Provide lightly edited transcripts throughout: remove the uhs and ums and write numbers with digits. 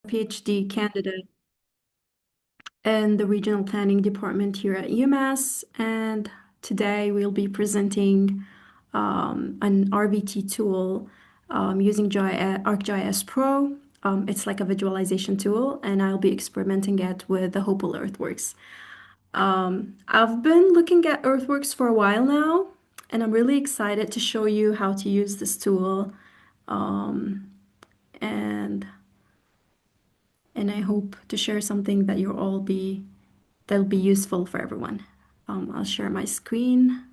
PhD candidate in the Regional Planning Department here at UMass, and today we'll be presenting an RVT tool using ArcGIS Pro. It's like a visualization tool, and I'll be experimenting it with the Hopewell earthworks. I've been looking at earthworks for a while now, and I'm really excited to show you how to use this tool. And I hope to share something that that'll be useful for everyone. I'll share my screen.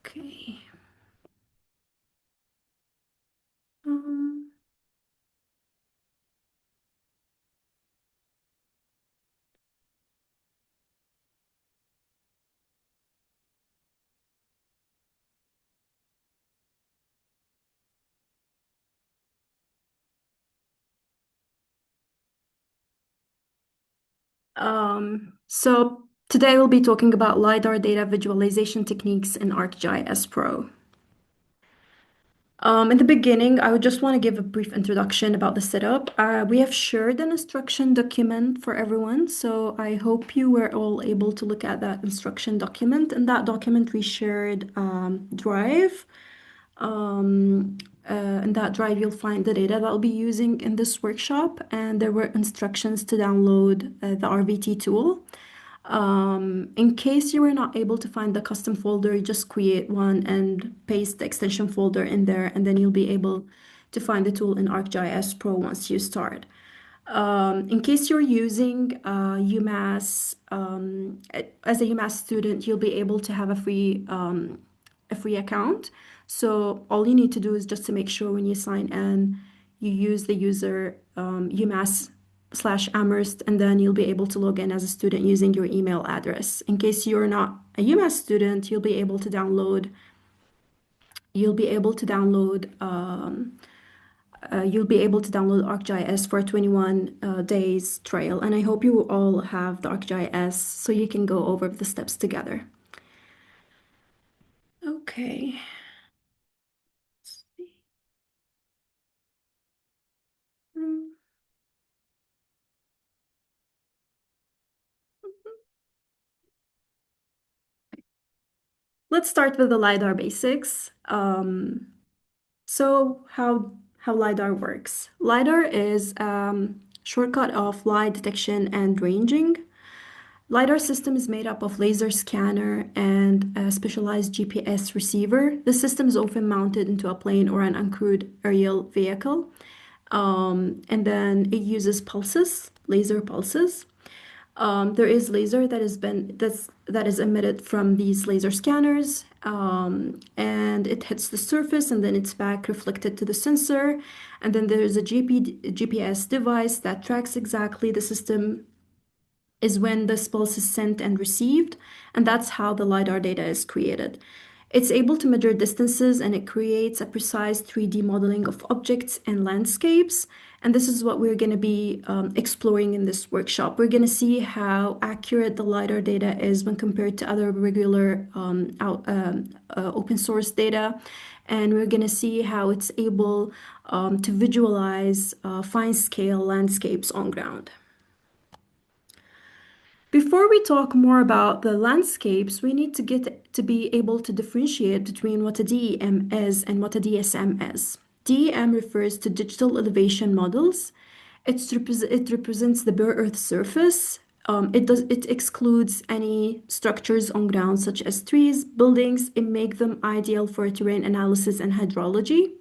Okay. Um, so today we'll be talking about LiDAR data visualization techniques in ArcGIS Pro. In the beginning, I would just want to give a brief introduction about the setup. We have shared an instruction document for everyone, so I hope you were all able to look at that instruction document. In that document, we shared Drive. In that drive, you'll find the data that I'll be using in this workshop, and there were instructions to download the RVT tool. In case you were not able to find the custom folder, you just create one and paste the extension folder in there, and then you'll be able to find the tool in ArcGIS Pro once you start. In case you're using UMass, as a UMass student, you'll be able to have a free account. So all you need to do is just to make sure when you sign in, you use the user UMass/Amherst, and then you'll be able to log in as a student using your email address. In case you're not a UMass student, you'll be able to download ArcGIS for a 21 days trial. And I hope you all have the ArcGIS so you can go over the steps together. Okay. Let's see. Hmm. Let's start with the LiDAR basics. So how LiDAR works. LiDAR is shortcut of light detection and ranging. LiDAR system is made up of laser scanner and a specialized GPS receiver. The system is often mounted into a plane or an uncrewed aerial vehicle. And then it uses pulses, laser pulses. There is laser that is emitted from these laser scanners, and it hits the surface, and then it's back reflected to the sensor, and then there's a GPS device that tracks exactly the system is when this pulse is sent and received, and that's how the LiDAR data is created. It's able to measure distances and it creates a precise 3D modeling of objects and landscapes. And this is what we're going to be exploring in this workshop. We're going to see how accurate the LiDAR data is when compared to other regular open source data. And we're going to see how it's able to visualize fine scale landscapes on ground. Before we talk more about the landscapes, we need to be able to differentiate between what a DEM is and what a DSM is. DEM refers to digital elevation models. It represents the bare earth surface. It excludes any structures on ground such as trees, buildings, and make them ideal for terrain analysis and hydrology.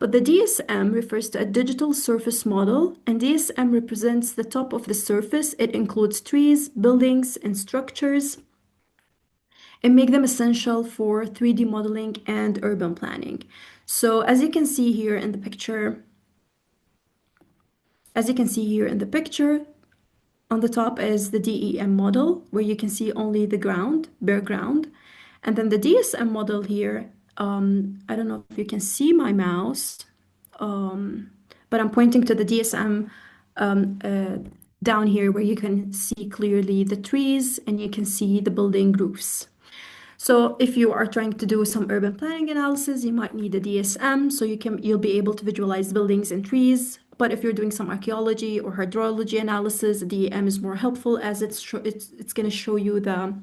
But the DSM refers to a digital surface model, and DSM represents the top of the surface. It includes trees, buildings, and structures, and make them essential for 3D modeling and urban planning. So as you can see here in the picture, on the top is the DEM model, where you can see only the ground, bare ground. And then the DSM model here, I don't know if you can see my mouse, but I'm pointing to the DSM down here where you can see clearly the trees and you can see the building roofs. So if you are trying to do some urban planning analysis, you might need a DSM, so you'll be able to visualize buildings and trees, But if you're doing some archaeology or hydrology analysis, the DEM is more helpful as it's going to show you the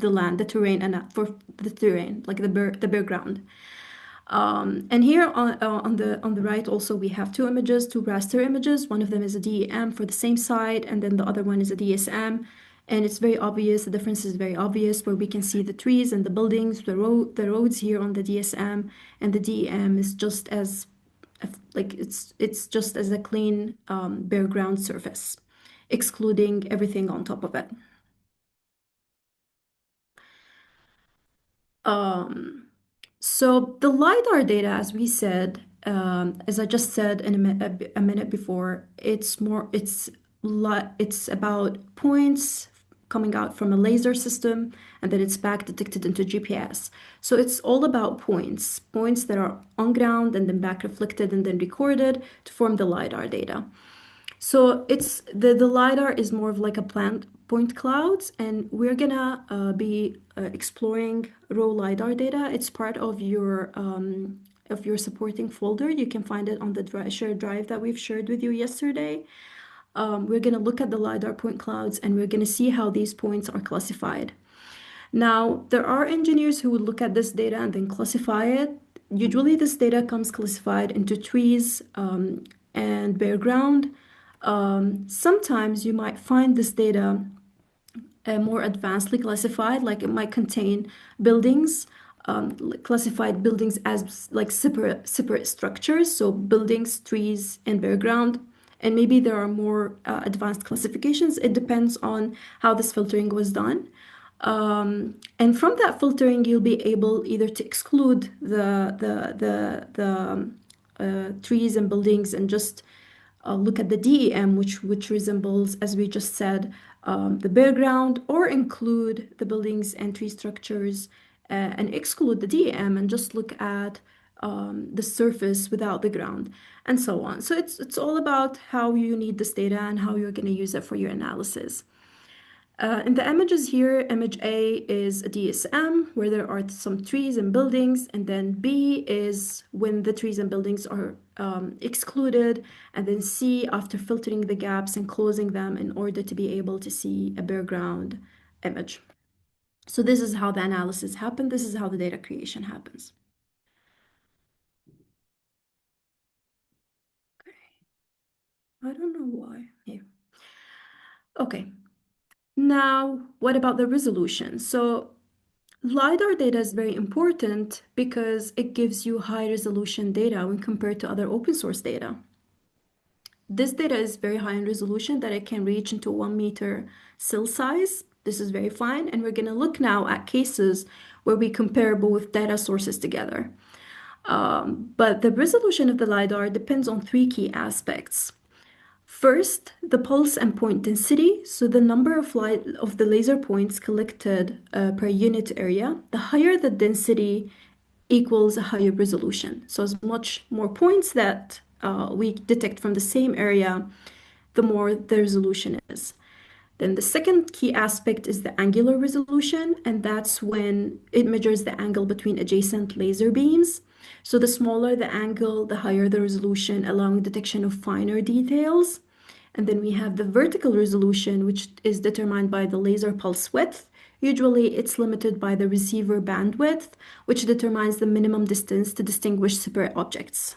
land, the terrain, and for the terrain, like the bare ground. And here on the right also we have two images, two raster images. One of them is a DEM for the same site, and then the other one is a DSM. And it's very obvious, the difference is very obvious, where we can see the trees and the buildings, the roads here on the DSM, and the DEM is just as like it's just as a clean bare ground surface, excluding everything on top of it. So the LiDAR data, as we said, as I just said in a minute before, it's about points coming out from a laser system, and then it's back detected into GPS. So it's all about points that are on ground and then back reflected and then recorded to form the LiDAR data. So it's the LiDAR is more of like a point clouds, and we're gonna be exploring raw LiDAR data. It's part of your supporting folder. You can find it on the shared drive that we've shared with you yesterday. We're gonna look at the LiDAR point clouds, and we're gonna see how these points are classified. Now, there are engineers who would look at this data and then classify it. Usually this data comes classified into trees and bare ground. Sometimes you might find this data more advancedly classified, like it might contain buildings, classified buildings as like separate structures, so buildings, trees, and bare ground. And maybe there are more advanced classifications. It depends on how this filtering was done. And from that filtering, you'll be able either to exclude the trees and buildings and just look at the DEM, which resembles, as we just said, the bare ground, or include the buildings and tree structures and exclude the DEM and just look at the surface without the ground, and so on. So it's all about how you need this data and how you're going to use it for your analysis. In the images here, image A is a DSM where there are some trees and buildings, and then B is when the trees and buildings are excluded, and then C after filtering the gaps and closing them in order to be able to see a bare ground image. So this is how the analysis happened. This is how the data creation happens. Okay. I don't know why. Here. Okay. Now, what about the resolution? So LiDAR data is very important because it gives you high resolution data when compared to other open source data. This data is very high in resolution that it can reach into 1 meter cell size. This is very fine. And we're going to look now at cases where we compare both data sources together. But the resolution of the LiDAR depends on three key aspects. First, the pulse and point density, so the number of the laser points collected per unit area. The higher the density equals a higher resolution. So as much more points that we detect from the same area, the more the resolution is. Then the second key aspect is the angular resolution, and that's when it measures the angle between adjacent laser beams. So the smaller the angle, the higher the resolution, allowing detection of finer details. And then we have the vertical resolution, which is determined by the laser pulse width. Usually it's limited by the receiver bandwidth, which determines the minimum distance to distinguish separate objects.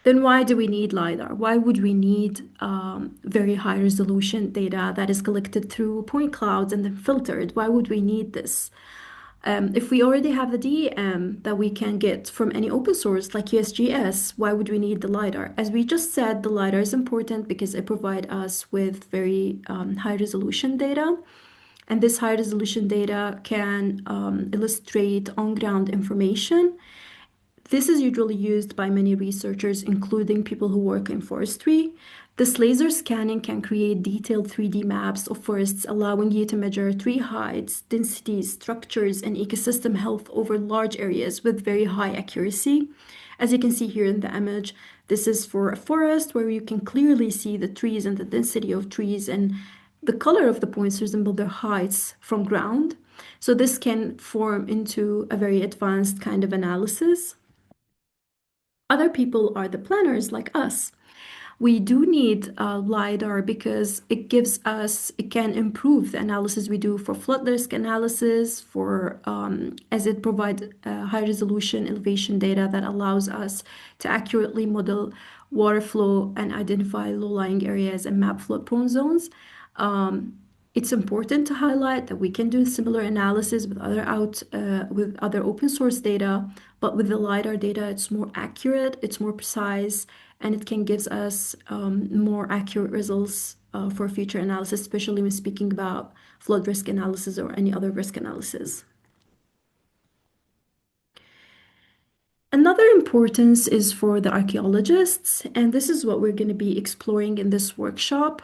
Then why do we need LiDAR? Why would we need very high resolution data that is collected through point clouds and then filtered? Why would we need this? If we already have the DEM that we can get from any open source like USGS, why would we need the LiDAR? As we just said, the LiDAR is important because it provides us with very high resolution data. And this high resolution data can illustrate on-ground information. This is usually used by many researchers, including people who work in forestry. This laser scanning can create detailed 3D maps of forests, allowing you to measure tree heights, densities, structures, and ecosystem health over large areas with very high accuracy. As you can see here in the image, this is for a forest where you can clearly see the trees and the density of trees, and the color of the points resemble their heights from ground. So this can form into a very advanced kind of analysis. Other people are the planners like us. We do need LiDAR because it can improve the analysis we do for flood risk analysis, as it provides high resolution elevation data that allows us to accurately model water flow and identify low-lying areas and map flood-prone zones. It's important to highlight that we can do similar analysis with other open source data, but with the LiDAR data, it's more accurate, it's more precise, and it can give us more accurate results for future analysis, especially when speaking about flood risk analysis or any other risk analysis. Another importance is for the archaeologists, and this is what we're going to be exploring in this workshop.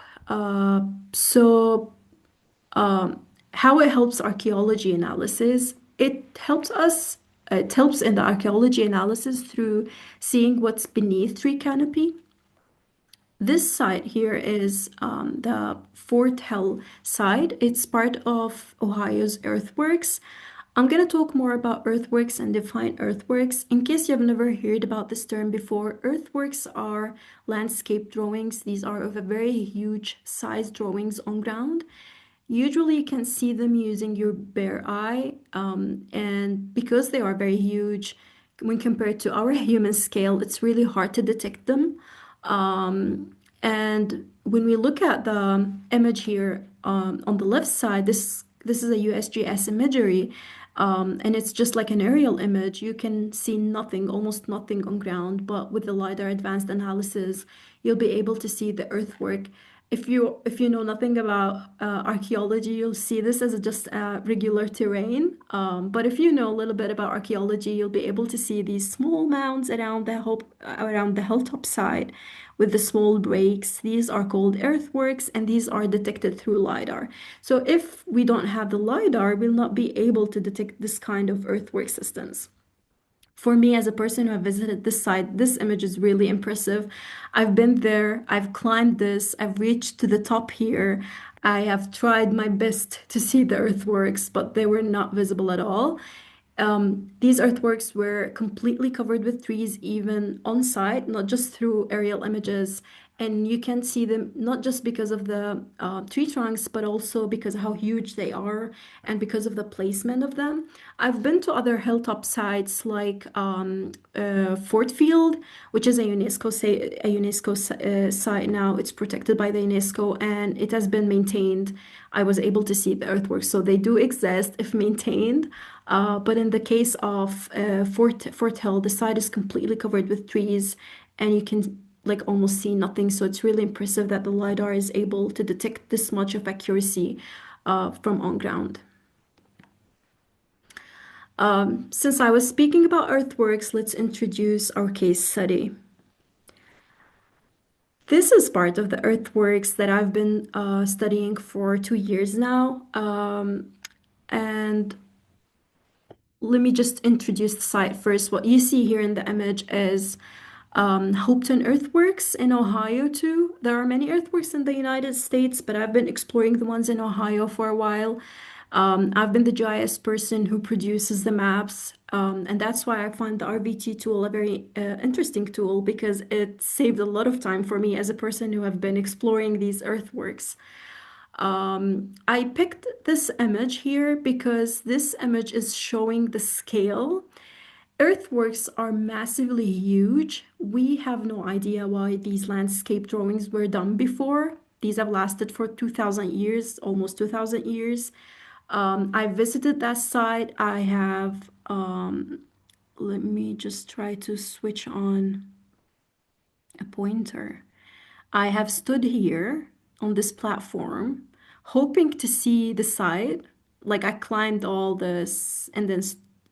How it helps archaeology analysis. It helps in the archaeology analysis through seeing what's beneath tree canopy. This site here is the Fort Hill site. It's part of Ohio's earthworks. I'm going to talk more about earthworks and define earthworks. In case you've never heard about this term before, earthworks are landscape drawings. These are of a very huge size drawings on ground. Usually you can see them using your bare eye, and because they are very huge, when compared to our human scale, it's really hard to detect them. And when we look at the image here on the left side, this is a USGS imagery, and it's just like an aerial image. You can see nothing, almost nothing on ground, but with the LiDAR advanced analysis, you'll be able to see the earthwork. If you know nothing about archaeology, you'll see this as just regular terrain. But if you know a little bit about archaeology, you'll be able to see these small mounds around the hilltop side with the small breaks. These are called earthworks, and these are detected through LiDAR. So if we don't have the LiDAR, we'll not be able to detect this kind of earthwork systems. For me, as a person who have visited this site, this image is really impressive. I've been there, I've climbed this, I've reached to the top here. I have tried my best to see the earthworks, but they were not visible at all. These earthworks were completely covered with trees, even on site, not just through aerial images. And you can see them not just because of the tree trunks, but also because of how huge they are and because of the placement of them. I've been to other hilltop sites like Fort Field, which is a UNESCO site now. It's protected by the UNESCO and it has been maintained. I was able to see the earthworks, so they do exist if maintained. But in the case of Fort Hill, the site is completely covered with trees, and you can like almost see nothing. So it's really impressive that the LiDAR is able to detect this much of accuracy from on ground. Since I was speaking about earthworks, let's introduce our case study. This is part of the earthworks that I've been studying for 2 years now. And let me just introduce the site first. What you see here in the image is Hopewell earthworks in Ohio too. There are many earthworks in the United States, but I've been exploring the ones in Ohio for a while. I've been the GIS person who produces the maps, and that's why I find the RVT tool a very interesting tool because it saved a lot of time for me as a person who have been exploring these earthworks. I picked this image here because this image is showing the scale. Earthworks are massively huge. We have no idea why these landscape drawings were done before. These have lasted for 2,000 years, almost 2,000 years. I visited that site. I have, let me just try to switch on a pointer. I have stood here on this platform, hoping to see the site. Like I climbed all this and then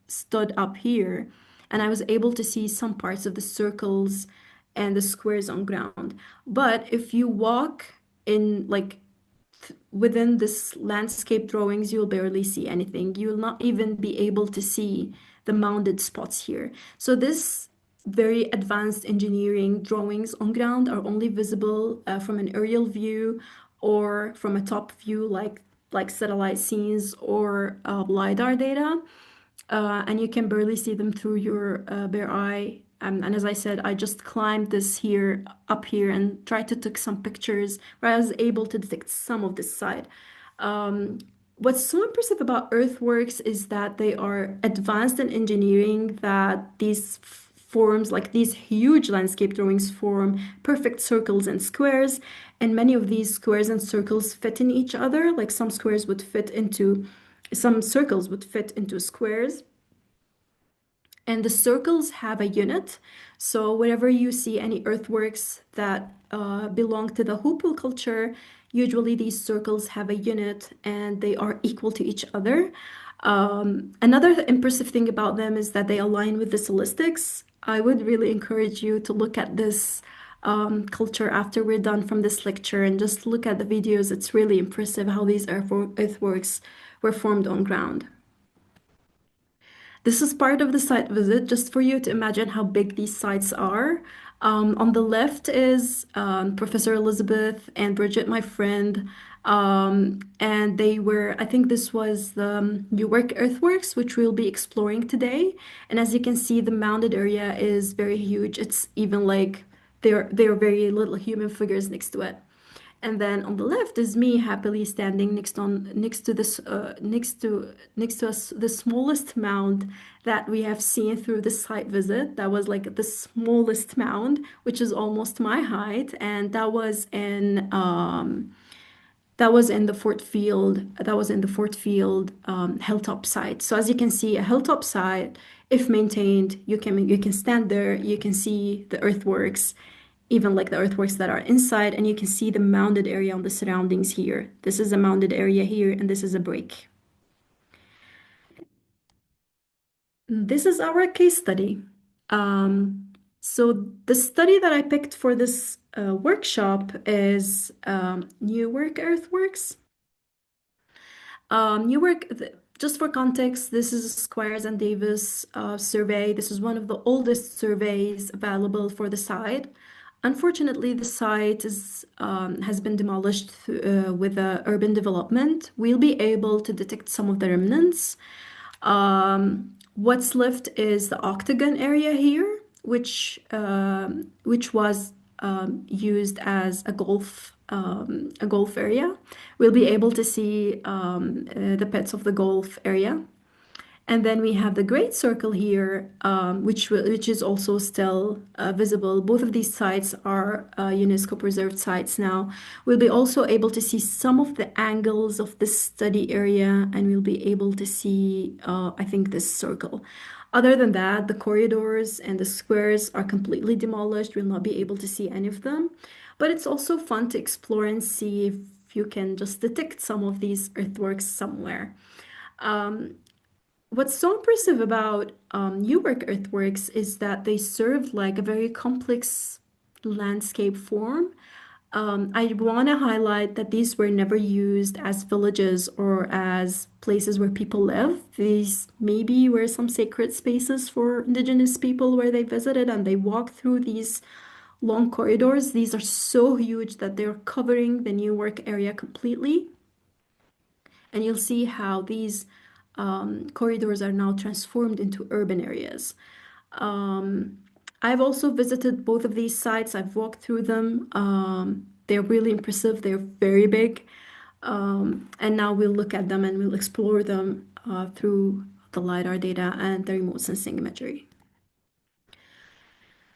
stood up here, and I was able to see some parts of the circles and the squares on ground. But if you walk in within this landscape drawings, you'll barely see anything. You'll not even be able to see the mounded spots here. So this very advanced engineering drawings on ground are only visible from an aerial view or from a top view like satellite scenes or LiDAR data. And you can barely see them through your bare eye And as I said, I just climbed this here up here and tried to take some pictures where I was able to detect some of this side. Um, what's so impressive about earthworks is that they are advanced in engineering, that these forms, like these huge landscape drawings, form perfect circles and squares. And many of these squares and circles fit in each other. Like some circles would fit into squares. And the circles have a unit. So wherever you see any earthworks that belong to the Hopewell culture, usually these circles have a unit and they are equal to each other. Another impressive thing about them is that they align with the Celestics. I would really encourage you to look at this culture after we're done from this lecture and just look at the videos. It's really impressive how these earthworks were formed on ground. This is part of the site visit, just for you to imagine how big these sites are. On the left is Professor Elizabeth and Bridget, my friend. And I think this was the Newark Earthworks, which we'll be exploring today. And as you can see, the mounded area is very huge. It's even like there are very little human figures next to it. And then on the left is me happily standing next to us, the smallest mound that we have seen through the site visit. That was like the smallest mound, which is almost my height, and that was in the Fort Field. That was in the Fort Field hilltop site. So as you can see, a hilltop site, if maintained, you can stand there, you can see the earthworks, even like the earthworks that are inside, and you can see the mounded area on the surroundings here. This is a mounded area here, and this is a break. This is our case study. So the study that I picked for this workshop is Newark Earthworks. Newark, just for context, this is Squires and Davis survey. This is one of the oldest surveys available for the site. Unfortunately, the site has been demolished with urban development. We'll be able to detect some of the remnants. What's left is the octagon area here, which was used as a golf area. We'll be able to see the pits of the golf area. And then we have the Great Circle here, which is also still visible. Both of these sites are UNESCO preserved sites now. We'll be also able to see some of the angles of the study area, and we'll be able to see, I think, this circle. Other than that, the corridors and the squares are completely demolished. We'll not be able to see any of them. But it's also fun to explore and see if you can just detect some of these earthworks somewhere. What's so impressive about Newark earthworks is that they served like a very complex landscape form. I want to highlight that these were never used as villages or as places where people live. These maybe were some sacred spaces for indigenous people where they visited and they walked through these long corridors. These are so huge that they're covering the Newark area completely. And you'll see how these corridors are now transformed into urban areas. I've also visited both of these sites. I've walked through them. They're really impressive. They're very big. And now we'll look at them and we'll explore them through the LiDAR data and the remote sensing imagery.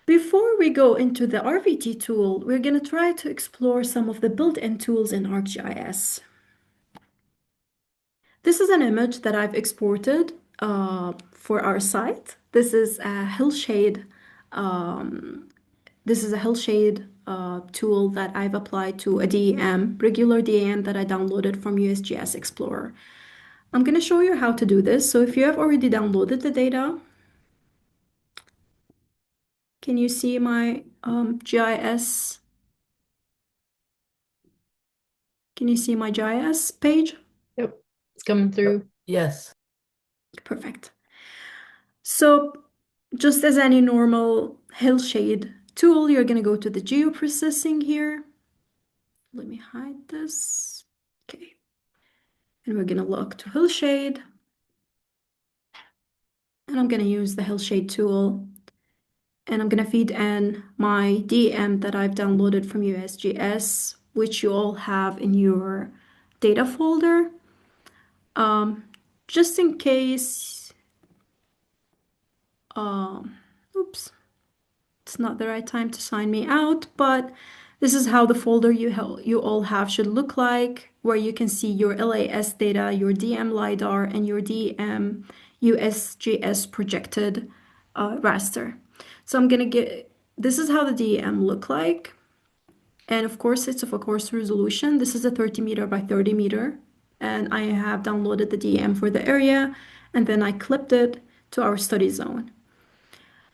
Before we go into the RVT tool, we're going to try to explore some of the built-in tools in ArcGIS. This is an image that I've exported for our site. This is a hillshade. This is a hillshade tool that I've applied to a DEM, regular DEM that I downloaded from USGS Explorer. I'm going to show you how to do this. So if you have already downloaded the data, can you see my GIS? Can you see my GIS page? Yep, it's coming through. Yes. Perfect. So just as any normal hillshade tool, you're going to go to the geoprocessing here. Let me hide this. Okay. And we're going to look to hillshade. And I'm going to use the hillshade tool. And I'm gonna feed in my DM that I've downloaded from USGS, which you all have in your data folder. Just in case, oops, it's not the right time to sign me out, but this is how the folder you all have should look like, where you can see your LAS data, your DM LiDAR, and your DM USGS projected raster. So I'm gonna get, this is how the DM look like. And of course, it's of a coarse resolution. This is a 30 meter by 30 meter. And I have downloaded the DM for the area, and then I clipped it to our study zone.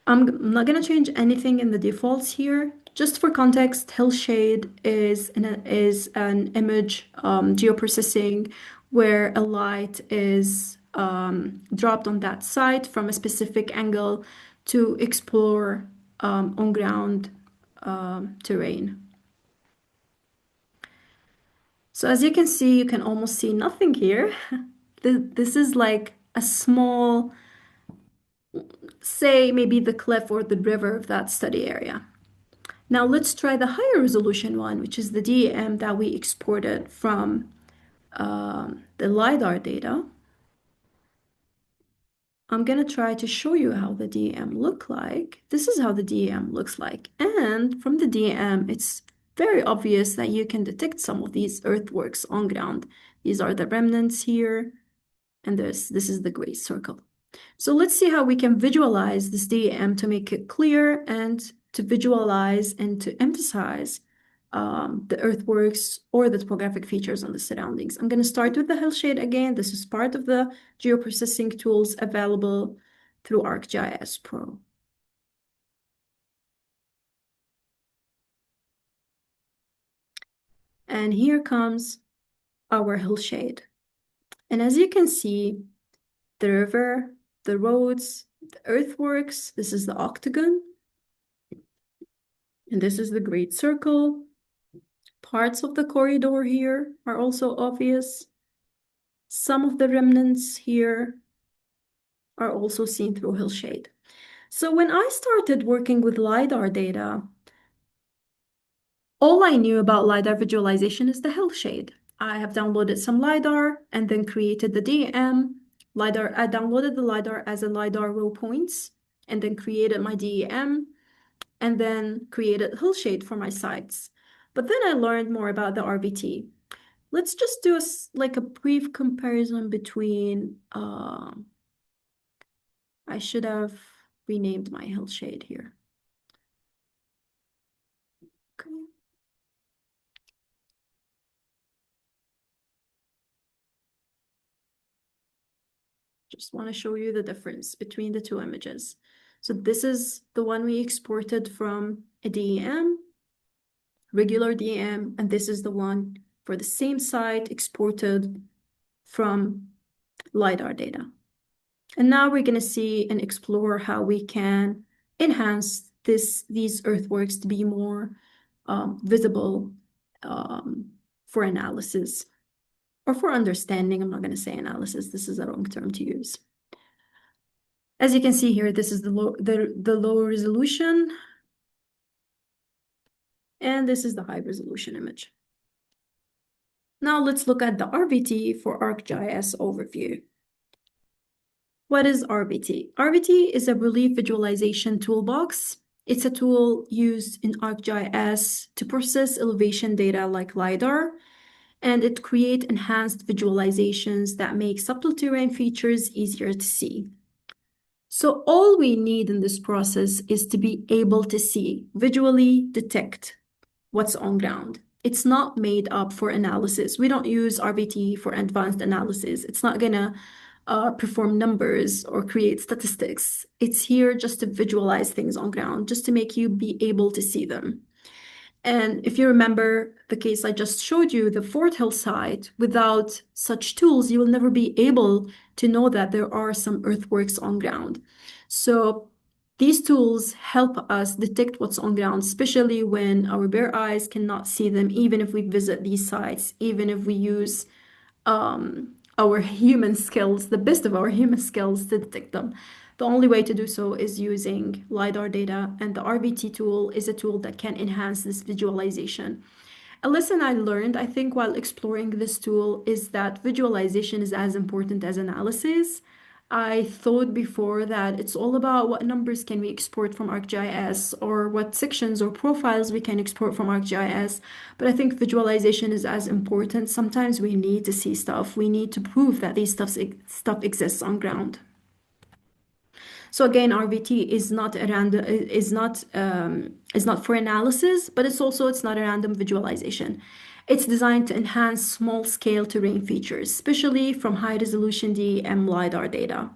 I'm not going to change anything in the defaults here. Just for context, Hillshade is an image geoprocessing where a light is dropped on that site from a specific angle to explore on-ground terrain. So as you can see, you can almost see nothing here. This is like a small, say maybe the cliff or the river of that study area. Now let's try the higher resolution one, which is the DEM that we exported from the LiDAR data. I'm gonna try to show you how the DEM look like. This is how the DEM looks like. And from the DEM, it's very obvious that you can detect some of these earthworks on ground. These are the remnants here, and this is the gray circle. So let's see how we can visualize this DEM to make it clear and to visualize and to emphasize the earthworks or the topographic features on the surroundings. I'm going to start with the hillshade again. This is part of the geoprocessing tools available through ArcGIS Pro. And here comes our hillshade. And as you can see, the river, the roads, the earthworks, this is the octagon, and this is the great circle. Parts of the corridor here are also obvious. Some of the remnants here are also seen through hillshade. So when I started working with LiDAR data, all I knew about LiDAR visualization is the hillshade. I have downloaded some LiDAR and then created the DEM. LiDAR, I downloaded the LiDAR as a LiDAR row points and then created my DEM and then created hillshade for my sites. But then I learned more about the RVT. Let's just do like a brief comparison between, I should have renamed my hillshade here. Okay. Just want to show you the difference between the two images. So this is the one we exported from a DEM, regular DEM, and this is the one for the same site exported from LiDAR data. And now we're going to see and explore how we can enhance these earthworks to be more visible for analysis or for understanding. I'm not going to say analysis. This is a wrong term to use. As you can see here, this is the low resolution, and this is the high resolution image. Now let's look at the RVT for ArcGIS overview. What is RVT? RVT is a Relief Visualization Toolbox. It's a tool used in ArcGIS to process elevation data like LiDAR, and it creates enhanced visualizations that make subtle terrain features easier to see. So all we need in this process is to be able to see, visually detect what's on ground. It's not made up for analysis. We don't use RVT for advanced analysis. It's not gonna perform numbers or create statistics. It's here just to visualize things on ground, just to make you be able to see them. And if you remember the case I just showed you, the Fort Hill site, without such tools, you will never be able to know that there are some earthworks on ground. So these tools help us detect what's on ground, especially when our bare eyes cannot see them, even if we visit these sites, even if we use our human skills, the best of our human skills to detect them. The only way to do so is using LiDAR data, and the RVT tool is a tool that can enhance this visualization. A lesson I learned, I think, while exploring this tool is that visualization is as important as analysis. I thought before that it's all about what numbers can we export from ArcGIS or what sections or profiles we can export from ArcGIS, but I think visualization is as important. Sometimes we need to see stuff. We need to prove that these stuff exists on ground. So again, RVT is not a random is not for analysis, but it's not a random visualization. It's designed to enhance small-scale terrain features, especially from high-resolution DEM LiDAR data.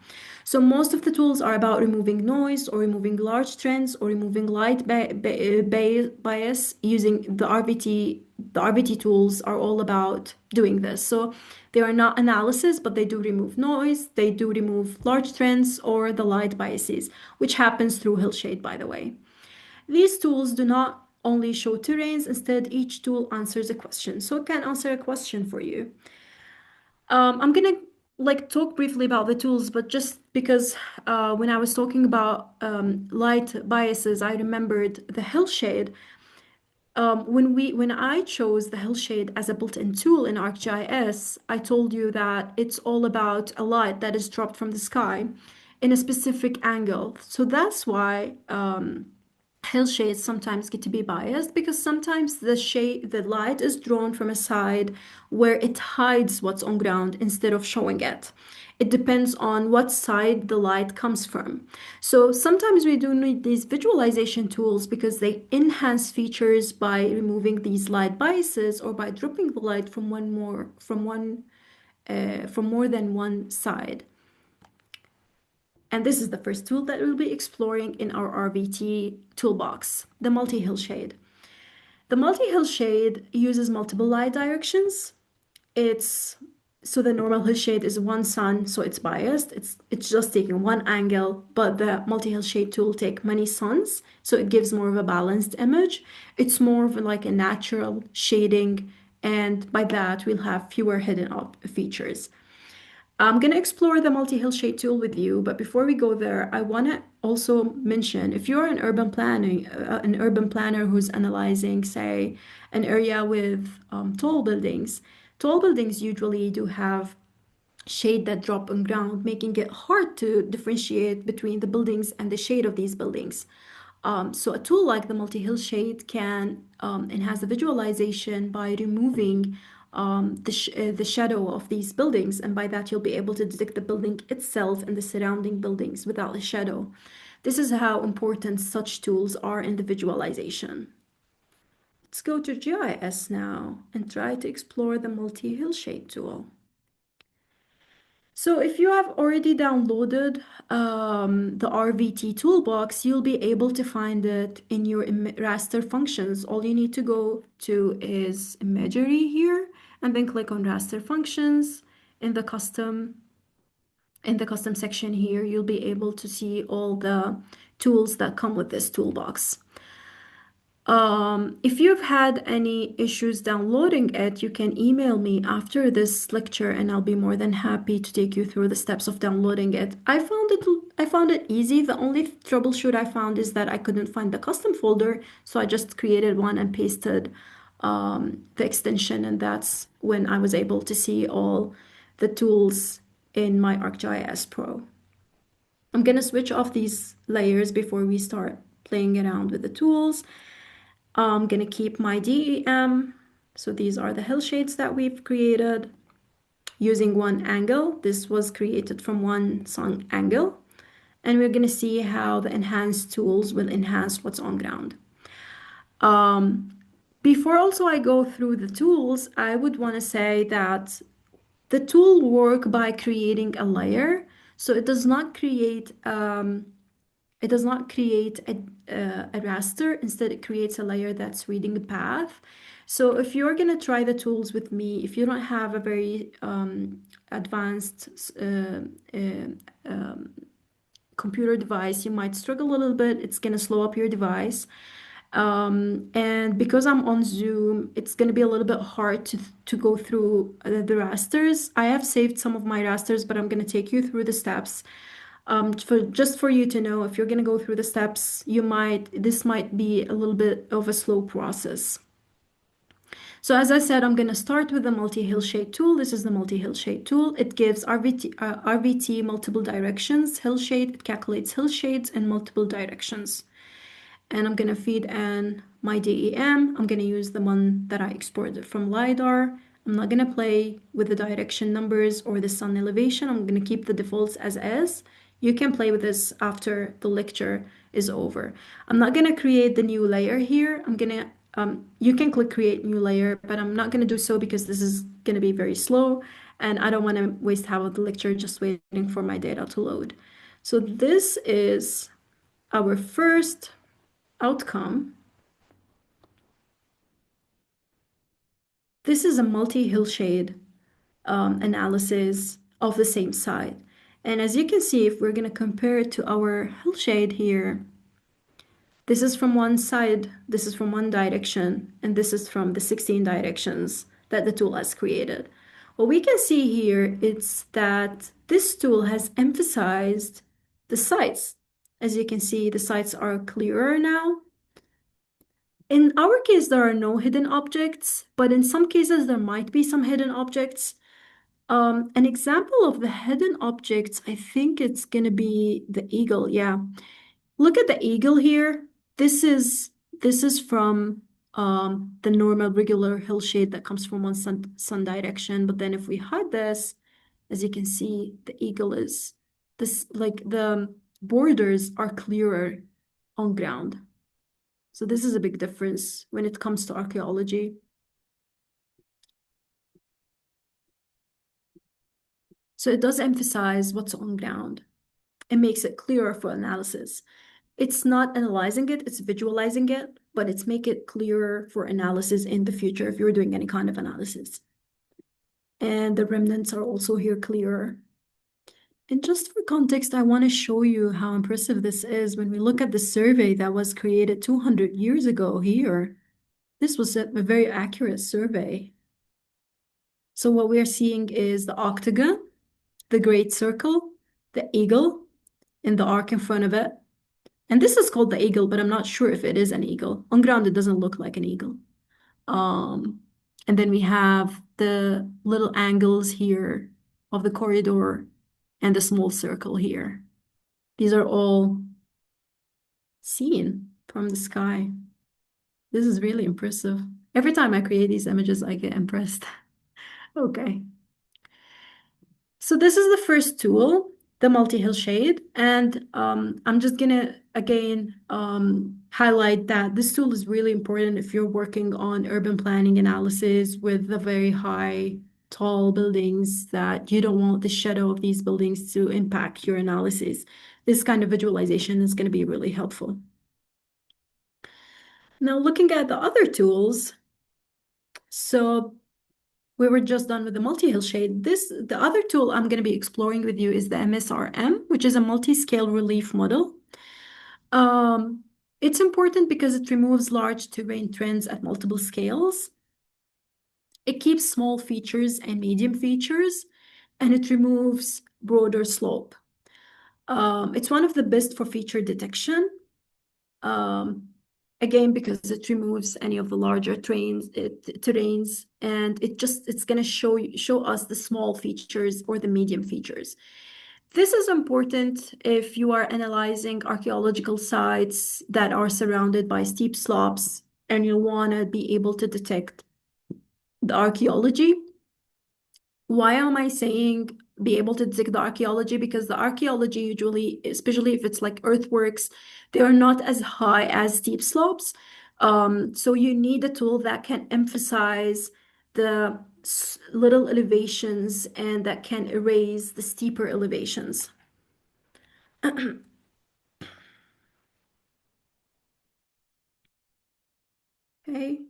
So most of the tools are about removing noise or removing large trends or removing light bias using the RVT. The RVT tools are all about doing this. So they are not analysis, but they do remove noise, they do remove large trends or the light biases, which happens through hillshade, by the way. These tools do not only show terrains, instead each tool answers a question. So it can answer a question for you. I'm gonna talk briefly about the tools, but just because when I was talking about light biases, I remembered the hillshade. When I chose the hillshade as a built-in tool in ArcGIS, I told you that it's all about a light that is dropped from the sky in a specific angle. So that's why hillshades sometimes get to be biased, because sometimes the light is drawn from a side where it hides what's on ground instead of showing it. It depends on what side the light comes from. So sometimes we do need these visualization tools because they enhance features by removing these light biases or by dropping the light from more than one side. And this is the first tool that we'll be exploring in our RVT toolbox, the Multi Hillshade. The Multi Hillshade uses multiple light directions. So the normal hillshade is one sun, so it's biased. It's just taking one angle, but the Multi Hillshade tool take many suns, so it gives more of a balanced image. It's more of like a natural shading, and by that we'll have fewer hidden up features. I'm going to explore the multi-hillshade tool with you, but before we go there, I want to also mention if you're an urban planner who's analyzing, say, an area with tall buildings usually do have shade that drop on ground, making it hard to differentiate between the buildings and the shade of these buildings. So a tool like the multi-hillshade can enhance the visualization by removing the shadow of these buildings, and by that you'll be able to detect the building itself and the surrounding buildings without a shadow. This is how important such tools are in the visualization. Let's go to GIS now and try to explore the multi-hillshade tool. So if you have already downloaded the RVT toolbox, you'll be able to find it in your raster functions. All you need to go to is imagery here, and then click on raster functions. In the custom section here, you'll be able to see all the tools that come with this toolbox. If you've had any issues downloading it, you can email me after this lecture and I'll be more than happy to take you through the steps of downloading it. I found it easy. The only troubleshoot I found is that I couldn't find the custom folder, so I just created one and pasted the extension, and that's when I was able to see all the tools in my ArcGIS Pro. I'm gonna switch off these layers before we start playing around with the tools. I'm gonna keep my DEM. So these are the hillshades that we've created using one angle. This was created from one sun angle. And we're gonna see how the enhanced tools will enhance what's on ground. Before also I go through the tools, I would wanna say that the tool work by creating a layer. So it does not create a raster. Instead, it creates a layer that's reading a path. So if you're going to try the tools with me, if you don't have a very advanced computer device, you might struggle a little bit. It's going to slow up your device. And because I'm on Zoom, it's going to be a little bit hard to go through the rasters. I have saved some of my rasters, but I'm going to take you through the steps. For you to know, if you're going to go through the steps, this might be a little bit of a slow process. So as I said, I'm going to start with the Multi Hillshade tool. This is the Multi Hillshade tool. It gives RVT multiple directions, hillshade. It calculates hillshades in multiple directions. And I'm going to feed in my DEM. I'm going to use the one that I exported from Lidar. I'm not going to play with the direction numbers or the sun elevation. I'm going to keep the defaults as is. You can play with this after the lecture is over. I'm not going to create the new layer here. You can click create new layer, but I'm not going to do so because this is going to be very slow and I don't want to waste half of the lecture just waiting for my data to load. So this is our first outcome. This is a multi-hillshade analysis of the same site. And as you can see, if we're going to compare it to our hillshade here, this is from one side, this is from one direction, and this is from the 16 directions that the tool has created. What we can see here is that this tool has emphasized the sites. As you can see, the sites are clearer now. In our case, there are no hidden objects, but in some cases, there might be some hidden objects. An example of the hidden objects, I think it's going to be the eagle. Yeah. Look at the eagle here. This is from the normal regular hillshade that comes from one sun direction. But then if we hide this, as you can see, the eagle is this, like the borders are clearer on ground. So this is a big difference when it comes to archaeology. So it does emphasize what's on ground. It makes it clearer for analysis. It's not analyzing it, it's visualizing it, but it's make it clearer for analysis in the future if you're doing any kind of analysis. And the remnants are also here clearer. And just for context, I want to show you how impressive this is when we look at the survey that was created 200 years ago here. This was a very accurate survey. So what we are seeing is the octagon, the great circle, the eagle, and the arc in front of it. And this is called the eagle, but I'm not sure if it is an eagle. On ground, it doesn't look like an eagle. Um, and then we have the little angles here of the corridor and the small circle here. These are all seen from the sky. This is really impressive. Every time I create these images, I get impressed. Okay. So this is the first tool, the multi-hillshade, and I'm just gonna again highlight that this tool is really important if you're working on urban planning analysis with the very high, tall buildings that you don't want the shadow of these buildings to impact your analysis. This kind of visualization is going to be really helpful. Now, looking at the other tools, so we were just done with the multi-hillshade. The other tool I'm going to be exploring with you is the MSRM, which is a multi-scale relief model. It's important because it removes large terrain trends at multiple scales. It keeps small features and medium features, and it removes broader slope. It's one of the best for feature detection. Again, because it removes any of the larger terrains, and it's going to show us the small features or the medium features. This is important if you are analyzing archaeological sites that are surrounded by steep slopes and you want to be able to detect the archaeology. Why am I saying be able to detect the archaeology? Because the archaeology usually, especially if it's like earthworks, they are not as high as steep slopes. So you need a tool that can emphasize the little elevations and that can erase the steeper elevations. Okay.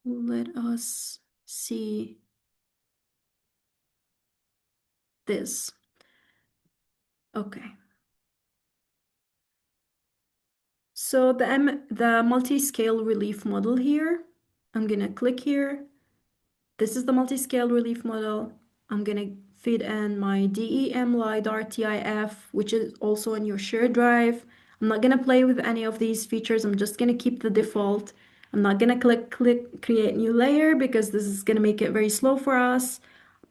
Let us see this. Okay. So the multi-scale relief model here, I'm gonna click here. This is the multi-scale relief model. I'm gonna feed in my DEM LiDAR TIF, which is also in your shared drive. I'm not gonna play with any of these features. I'm just gonna keep the default. I'm not gonna click create new layer because this is gonna make it very slow for us,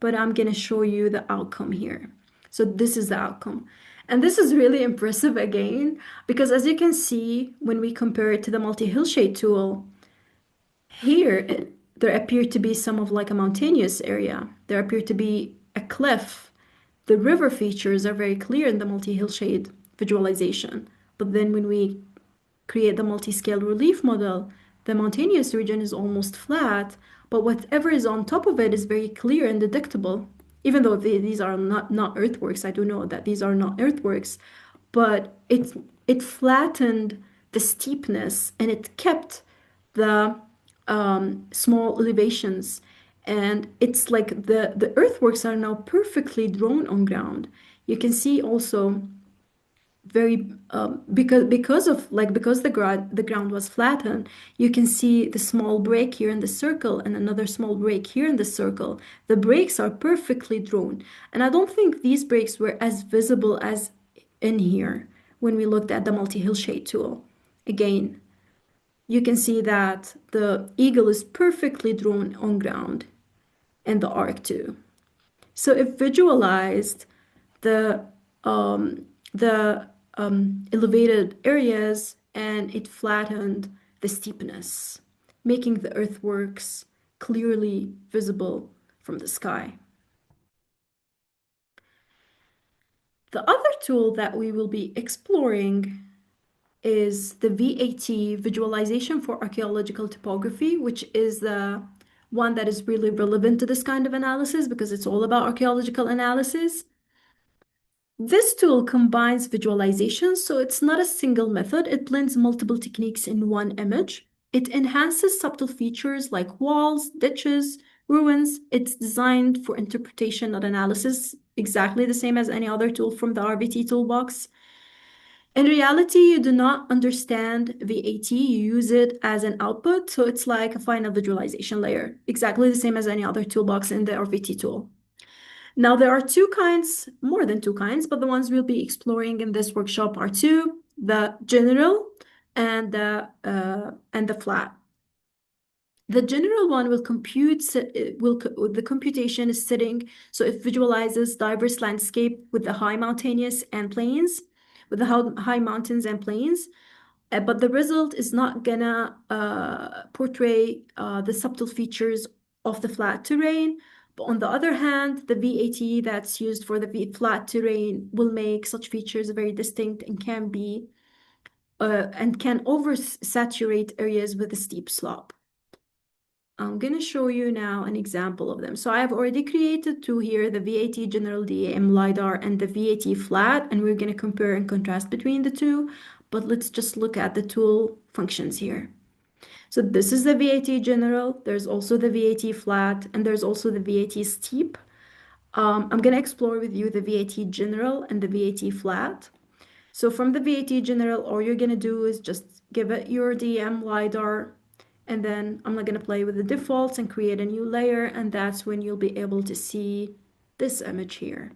but I'm gonna show you the outcome here. So this is the outcome. And this is really impressive again, because as you can see, when we compare it to the Multi Hillshade tool, here, there appear to be some of like a mountainous area. There appear to be a cliff. The river features are very clear in the multi-hillshade visualization. But then when we create the multi-scale relief model, the mountainous region is almost flat, but whatever is on top of it is very clear and detectable. Even though these are not earthworks, I do know that these are not earthworks, but it flattened the steepness and it kept the small elevations. And it's like the earthworks are now perfectly drawn on ground. You can see also very because the ground was flattened, you can see the small break here in the circle and another small break here in the circle. The breaks are perfectly drawn, and I don't think these breaks were as visible as in here when we looked at the multi-hillshade tool. Again, you can see that the eagle is perfectly drawn on ground and the arc too. So it visualized the elevated areas and it flattened the steepness, making the earthworks clearly visible from the sky. The other tool that we will be exploring is the VAT visualization for archaeological topography, which is the one that is really relevant to this kind of analysis because it's all about archaeological analysis. This tool combines visualization, so it's not a single method. It blends multiple techniques in one image. It enhances subtle features like walls, ditches, ruins. It's designed for interpretation, not analysis, exactly the same as any other tool from the RVT toolbox. In reality, you do not understand VAT, you use it as an output, so it's like a final visualization layer, exactly the same as any other toolbox in the RVT tool. Now, there are two kinds, more than two kinds, but the ones we'll be exploring in this workshop are two, the general and the flat. The general one will the computation is sitting, so it visualizes diverse landscape with the high mountainous and plains, with the high mountains and plains. But the result is not gonna portray the subtle features of the flat terrain. But on the other hand, the VAT that's used for the flat terrain will make such features very distinct and can oversaturate areas with a steep slope. I'm going to show you now an example of them. So I have already created two here, the VAT General DAM LiDAR and the VAT Flat, and we're going to compare and contrast between the two. But let's just look at the tool functions here. So this is the VAT General, there's also the VAT Flat, and there's also the VAT Steep. I'm going to explore with you the VAT General and the VAT Flat. So from the VAT General, all you're going to do is just give it your DM LiDAR, and then I'm not going to play with the defaults and create a new layer, and that's when you'll be able to see this image here.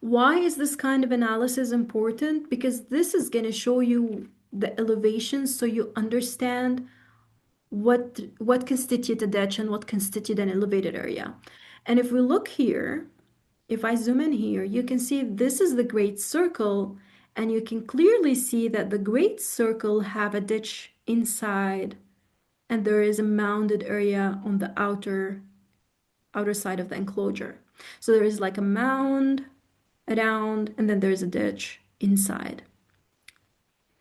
Why is this kind of analysis important? Because this is going to show you the elevations so you understand what constitute a ditch and what constitute an elevated area. And if we look here, if I zoom in here, you can see this is the Great Circle, and you can clearly see that the Great Circle have a ditch inside, and there is a mounded area on the outer side of the enclosure. So there is like a mound around, and then there's a ditch inside.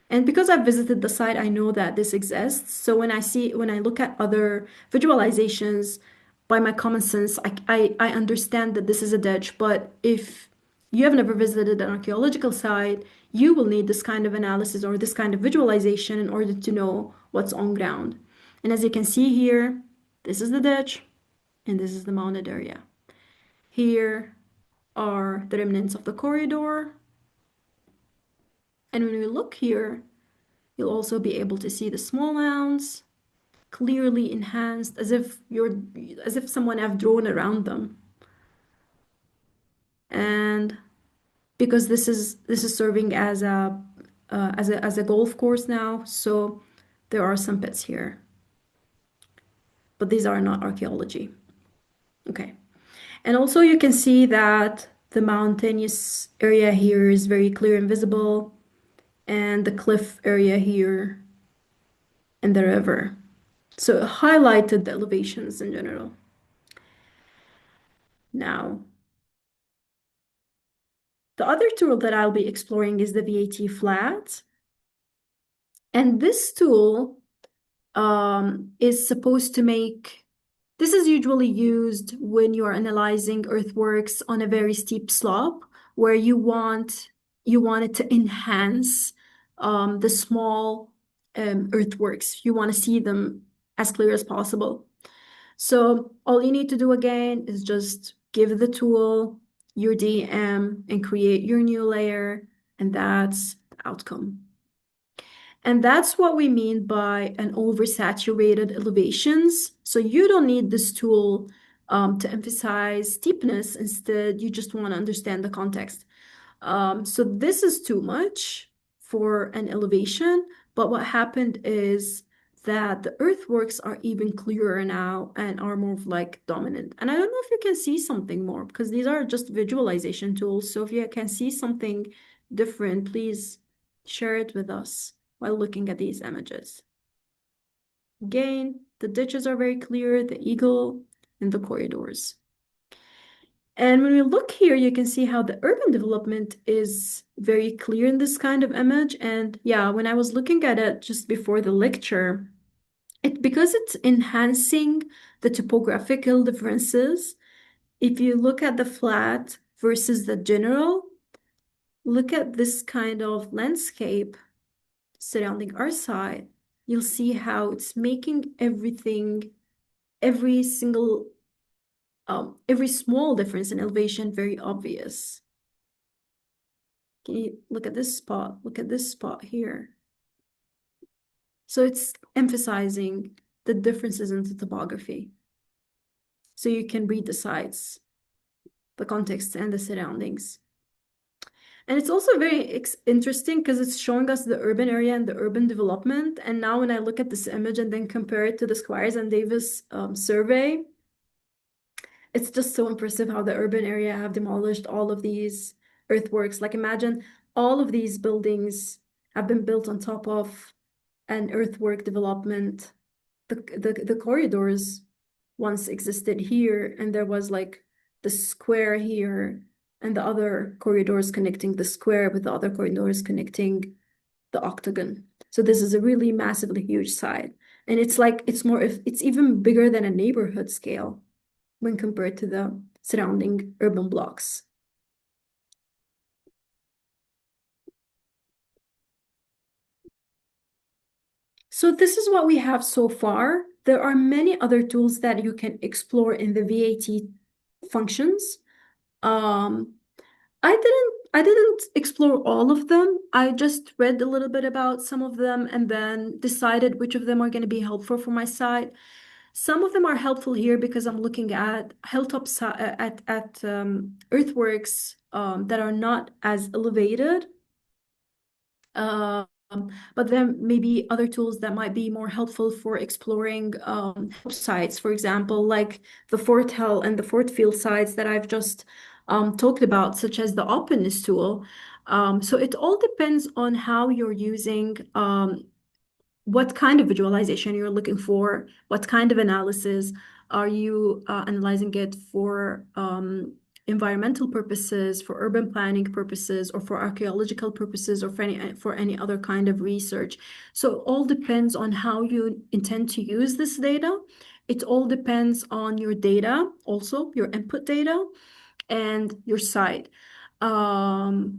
And because I've visited the site, I know that this exists. So when I look at other visualizations, by my common sense, I understand that this is a ditch. But if you have never visited an archaeological site, you will need this kind of analysis or this kind of visualization in order to know what's on ground. And as you can see here, this is the ditch, and this is the mounded area. Here, are the remnants of the corridor. And when we look here, you'll also be able to see the small mounds clearly enhanced as if someone have drawn around them. And because this is serving as a golf course now, so there are some pits here. But these are not archaeology. Okay. And also you can see that the mountainous area here is very clear and visible, and the cliff area here and the river. So it highlighted the elevations in general. Now, the other tool that I'll be exploring is the VAT flat. And this tool is supposed to make, this is usually used when you're analyzing earthworks on a very steep slope where you want it to enhance the small earthworks. You want to see them as clear as possible. So all you need to do again is just give the tool your DM and create your new layer, and that's the outcome. And that's what we mean by an oversaturated elevations. So you don't need this tool to emphasize steepness. Instead, you just want to understand the context. So this is too much for an elevation, but what happened is that the earthworks are even clearer now and are more like dominant. And I don't know if you can see something more because these are just visualization tools. So if you can see something different, please share it with us while looking at these images. Again, the ditches are very clear, the eagle and the corridors. And when we look here, you can see how the urban development is very clear in this kind of image. And yeah, when I was looking at it just before the lecture, because it's enhancing the topographical differences, if you look at the flat versus the general, look at this kind of landscape surrounding our side, you'll see how it's making everything, every single every small difference in elevation very obvious. Can you look at this spot? Look at this spot here. So it's emphasizing the differences in the topography. So you can read the sites, the context, and the surroundings. And it's also very interesting because it's showing us the urban area and the urban development. And now when I look at this image and then compare it to the Squires and Davis survey, it's just so impressive how the urban area have demolished all of these earthworks. Like imagine all of these buildings have been built on top of an earthwork development. The corridors once existed here, and there was like the square here and the other corridors connecting the square with the other corridors connecting the octagon. So this is a really massively huge site. And it's like, it's even bigger than a neighborhood scale when compared to the surrounding urban blocks. So this is what we have so far. There are many other tools that you can explore in the VAT functions. I didn't explore all of them. I just read a little bit about some of them and then decided which of them are going to be helpful for my site. Some of them are helpful here because I'm looking at hilltop at earthworks that are not as elevated. But then maybe other tools that might be more helpful for exploring sites, for example, like the Fort Hill and the Fort Field sites that I've just talked about, such as the openness tool. So it all depends on how you're using what kind of visualization you're looking for, what kind of analysis are you analyzing it for environmental purposes, for urban planning purposes, or for archaeological purposes, or for any other kind of research. So it all depends on how you intend to use this data. It all depends on your data, also your input data, and your site. So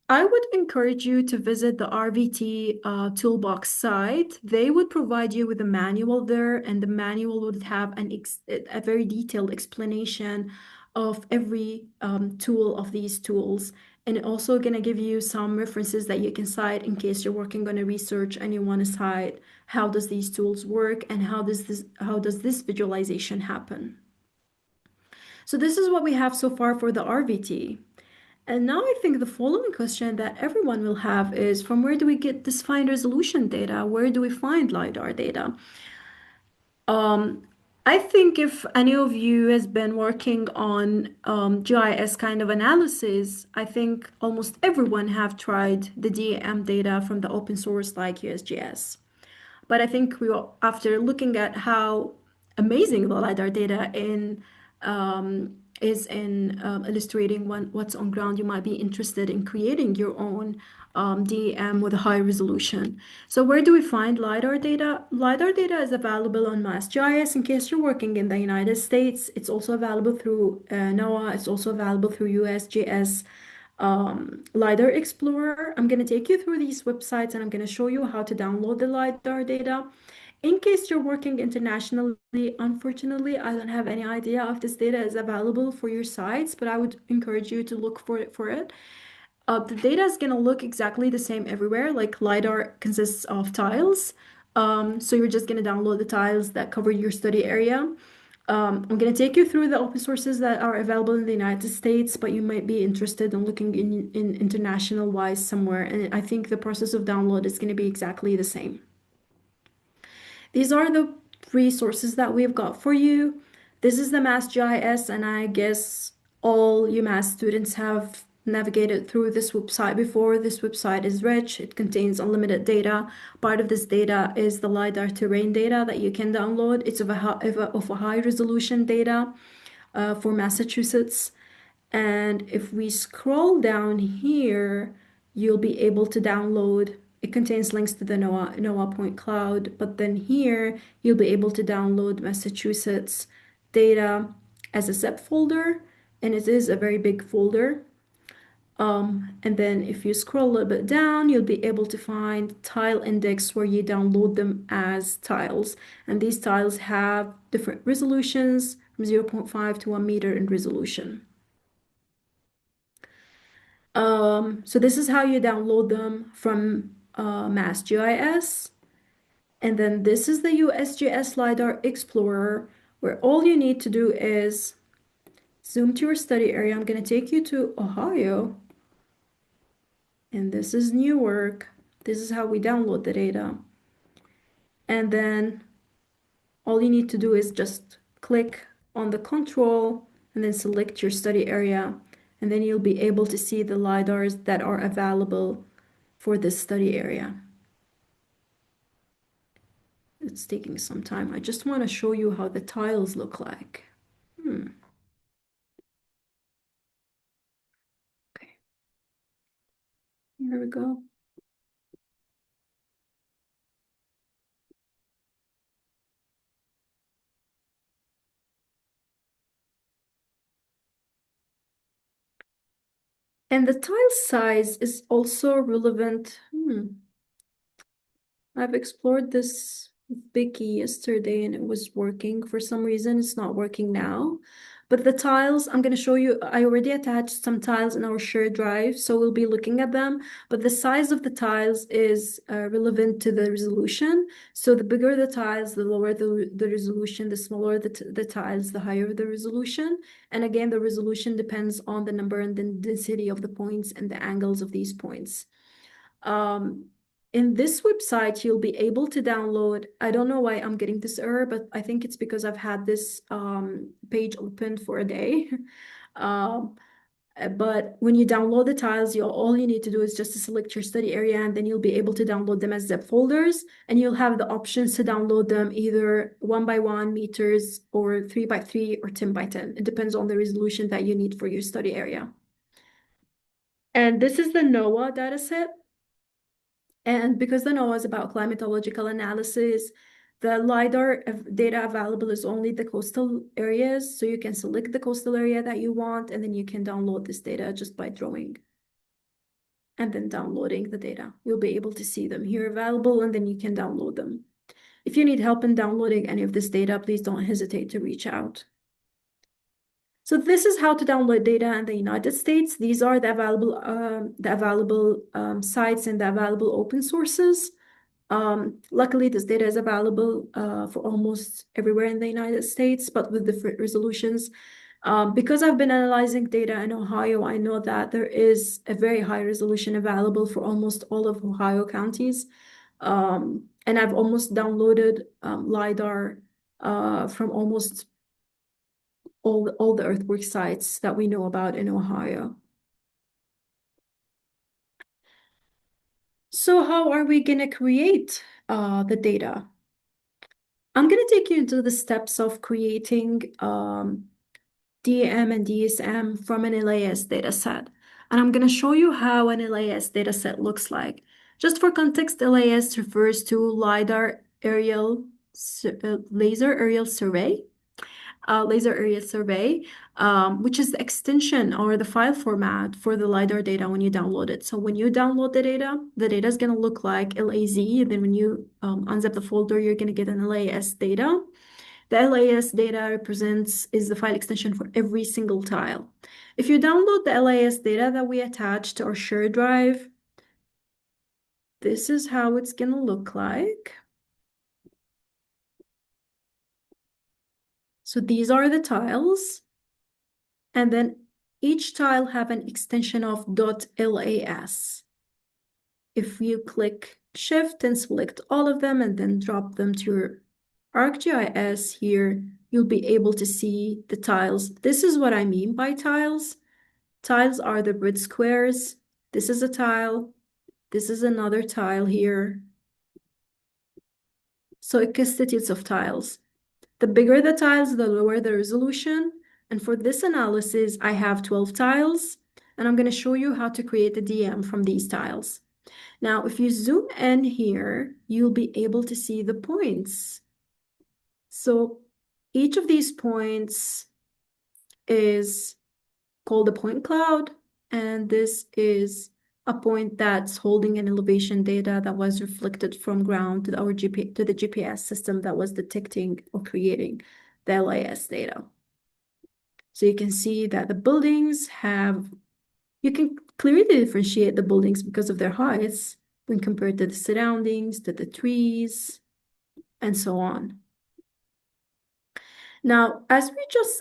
I would encourage you to visit the RVT Toolbox site. They would provide you with a manual there, and the manual would have a very detailed explanation of every tool of these tools. And also going to give you some references that you can cite in case you're working on a research and you want to cite how does these tools work and how does this visualization happen. So this is what we have so far for the RVT. And now I think the following question that everyone will have is, from where do we get this fine resolution data? Where do we find LiDAR data? I think if any of you has been working on GIS kind of analysis, I think almost everyone have tried the DEM data from the open source like USGS. But I think after looking at how amazing the LiDAR data is in illustrating what's on ground, you might be interested in creating your own DEM with a high resolution. So where do we find LiDAR data? LiDAR data is available on MassGIS in case you're working in the United States. It's also available through NOAA. It's also available through USGS. LiDAR Explorer. I'm going to take you through these websites and I'm going to show you how to download the LiDAR data. In case you're working internationally, unfortunately, I don't have any idea if this data is available for your sites, but I would encourage you to look for it. The data is going to look exactly the same everywhere. Like LiDAR consists of tiles. So you're just going to download the tiles that cover your study area. I'm going to take you through the open sources that are available in the United States, but you might be interested in looking in international wise somewhere. And I think the process of download is going to be exactly the same. These are the resources that we've got for you. This is the MassGIS, and I guess all UMass students have navigated through this website before. This website is rich. It contains unlimited data. Part of this data is the LiDAR terrain data that you can download. It's of a high resolution data for Massachusetts. And if we scroll down here, you'll be able to download. It contains links to the NOAA Point Cloud, but then here you'll be able to download Massachusetts data as a zip folder, and it is a very big folder. And then if you scroll a little bit down, you'll be able to find tile index where you download them as tiles. And these tiles have different resolutions from 0.5 to 1 meter in resolution. So this is how you download them from MassGIS. And then this is the USGS LiDAR Explorer, where all you need to do is zoom to your study area. I'm going to take you to Ohio. And this is Newark. This is how we download the data. And then all you need to do is just click on the control and then select your study area. And then you'll be able to see the LiDARs that are available for this study area. It's taking some time. I just want to show you how the tiles look like. Okay, here we go. And the tile size is also relevant. I've explored this with Vicky yesterday and it was working. For some reason, it's not working now. But the tiles, I'm going to show you, I already attached some tiles in our shared drive, so we'll be looking at them. But the size of the tiles is relevant to the resolution. So the bigger the tiles, the lower the resolution, the smaller the tiles, the higher the resolution. And again, the resolution depends on the number and the density of the points and the angles of these points. In this website, you'll be able to download, I don't know why I'm getting this error, but I think it's because I've had this page open for a day. But when you download the tiles, all you need to do is just to select your study area, and then you'll be able to download them as zip folders, and you'll have the options to download them either 1 by 1 meters or 3 by 3 or 10 by 10. It depends on the resolution that you need for your study area. And this is the NOAA dataset. And because the NOAA is about climatological analysis, the LiDAR data available is only the coastal areas. So you can select the coastal area that you want, and then you can download this data just by drawing and then downloading the data. You'll be able to see them here available, and then you can download them. If you need help in downloading any of this data, please don't hesitate to reach out. So this is how to download data in the United States. These are the available sites and the available open sources. Luckily, this data is available for almost everywhere in the United States, but with different resolutions. Because I've been analyzing data in Ohio, I know that there is a very high resolution available for almost all of Ohio counties. And I've almost downloaded LiDAR from almost all the earthwork sites that we know about in Ohio. So how are we going to create the data? I'm going to take you into the steps of creating DEM and DSM from an LAS dataset. And I'm going to show you how an LAS dataset looks like. Just for context, LAS refers to LiDAR aerial laser aerial survey. Laser area survey, which is the extension or the file format for the LiDAR data when you download it. So when you download the data is going to look like LAZ. Then when you unzip the folder, you're going to get an LAS data. The LAS data is the file extension for every single tile. If you download the LAS data that we attached to our shared drive, this is how it's going to look like. So these are the tiles. And then each tile have an extension of .las. If you click Shift and select all of them and then drop them to your ArcGIS here, you'll be able to see the tiles. This is what I mean by tiles. Tiles are the grid squares. This is a tile. This is another tile here. So it constitutes of tiles. The bigger the tiles, the lower the resolution. And for this analysis, I have 12 tiles, and I'm going to show you how to create the DM from these tiles. Now, if you zoom in here, you'll be able to see the points. So each of these points is called a point cloud, and this is a point that's holding an elevation data that was reflected from ground to the GPS system that was detecting or creating the LIS data. So you can see that the buildings you can clearly differentiate the buildings because of their heights when compared to the surroundings, to the trees, and so on. Now, as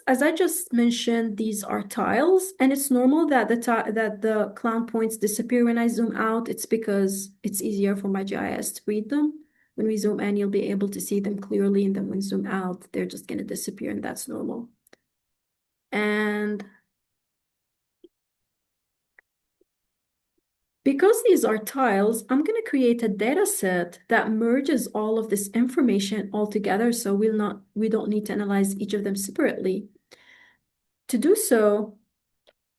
I just mentioned, these are tiles, and it's normal that the cloud points disappear when I zoom out. It's because it's easier for my GIS to read them. When we zoom in, you'll be able to see them clearly, and then when zoom out, they're just going to disappear, and that's normal. And because these are tiles, I'm going to create a data set that merges all of this information all together, so we don't need to analyze each of them separately. To do so,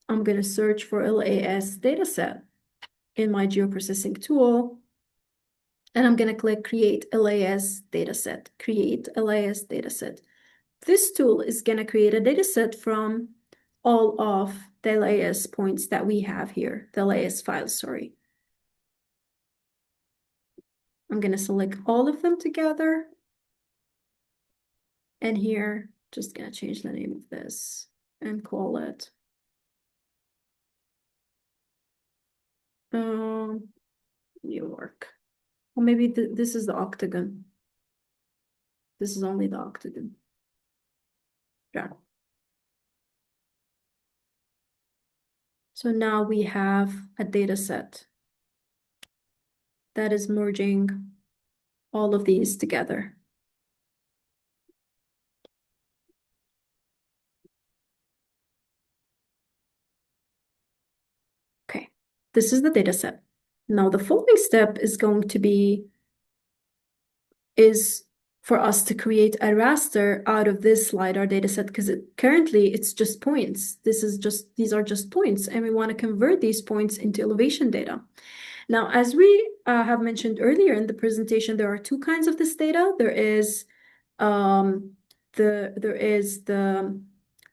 I'm going to search for LAS dataset in my geoprocessing tool, and I'm going to click Create LAS dataset, Create LAS dataset. This tool is going to create a dataset from all of the LAS points that we have here, the LAS files, sorry. I'm going to select all of them together. And here, just going to change the name of this and call it New York. Or maybe this is the octagon. This is only the octagon. Yeah. So now we have a data set that is merging all of these together. Okay, this is the data set. Now the following step is going to be for us to create a raster out of this LiDAR dataset because currently it's just points. These are just points, and we want to convert these points into elevation data. Now, as we have mentioned earlier in the presentation, there are two kinds of this data. There is the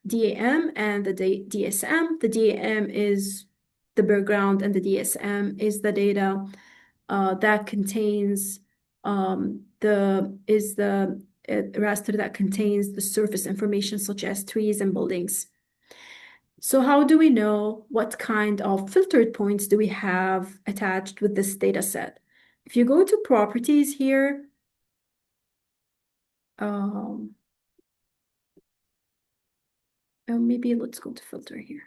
DAM and the DSM. The DAM is the background, and the DSM is the data that contains the raster that contains the surface information such as trees and buildings. So how do we know what kind of filtered points do we have attached with this data set? If you go to properties here, um, maybe let's go to filter here.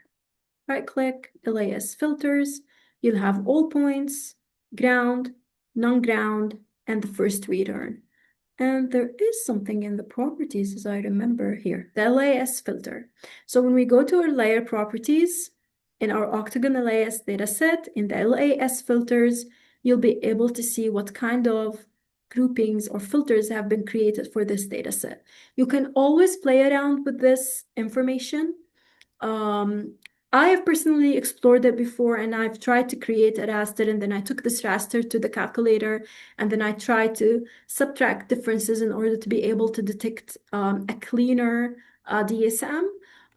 Right click, LAS filters. You'll have all points, ground, non-ground, and the first return. And there is something in the properties, as I remember here, the LAS filter. So when we go to our layer properties in our octagon LAS dataset, in the LAS filters, you'll be able to see what kind of groupings or filters have been created for this dataset. You can always play around with this information. I have personally explored it before, and I've tried to create a raster, and then I took this raster to the calculator, and then I tried to subtract differences in order to be able to detect a cleaner DSM.